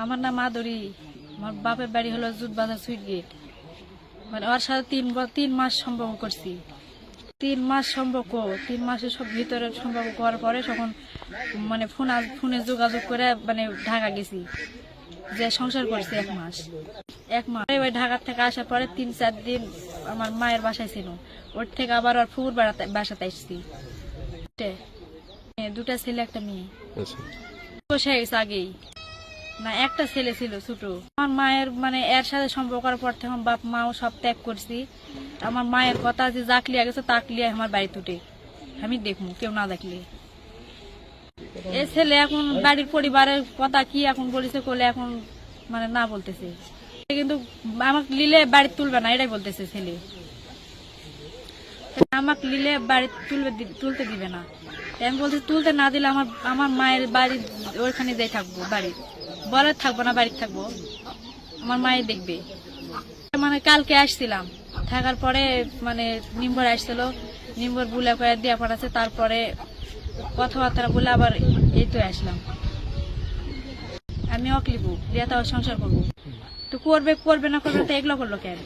আমার নাম মাধুরী। আমার বাপের বাড়ি হলো জুট বাজার সুইট গেট। মানে ওর সাথে 3 মাস সম্পর্ক করছি। 3 মাস সম্পর্ক, 3 মাসের সব ভিতরে সম্পর্ক করার পরে তখন মানে ফোনে যোগাযোগ করে মানে ঢাকা গেছি, যে সংসার করছি 1 মাস। ওই ঢাকা থেকে আসার পরে 3-4 দিন আমার মায়ের বাসায় ছিল। ওর থেকে আবার ওর ফুকুর বাসাতে আসছি। 2টা ছেলে 1টা মেয়ে। বসে গেছে আগেই না, একটা ছেলে ছিল ছোট। আমার মায়ের মানে এর সাথে সম্পর্ক করার পর থেকে বাপ মাও সব ত্যাগ করছি। আমার মায়ের কথা যে জাকলিয়া গেছে তাকলিয়া আমার বাড়ি তুটে আমি দেখবো, কেউ না দেখলে। এ ছেলে এখন বাড়ির পরিবারের কথা কি এখন বলেছে করলে এখন মানে না বলতেছে, কিন্তু আমাকে লিলে বাড়ি তুলবে না এটাই বলতেছে ছেলে। আমাকে লিলে বাড়ি তুলতে দিবে না। আমি বলছি তুলতে না দিলে আমার মায়ের বাড়ি ওইখানে যাই থাকবো, বাড়ি বলে থাকবো না, বাড়ি থাকবো, আমার মায়ের দেখবে। মানে কালকে আসছিলাম, থাকার পরে মানে নিম্বর আসছিল, নিম্বর বুলা করে দিয়া পড়াচ্ছে, তারপরে কথাবার্তা বলে আবার এই তো আসলাম। আমি অকলিবু রিয়াতা সংসার করবো, তো করবে না করবে তো এগুলো করলো কেন?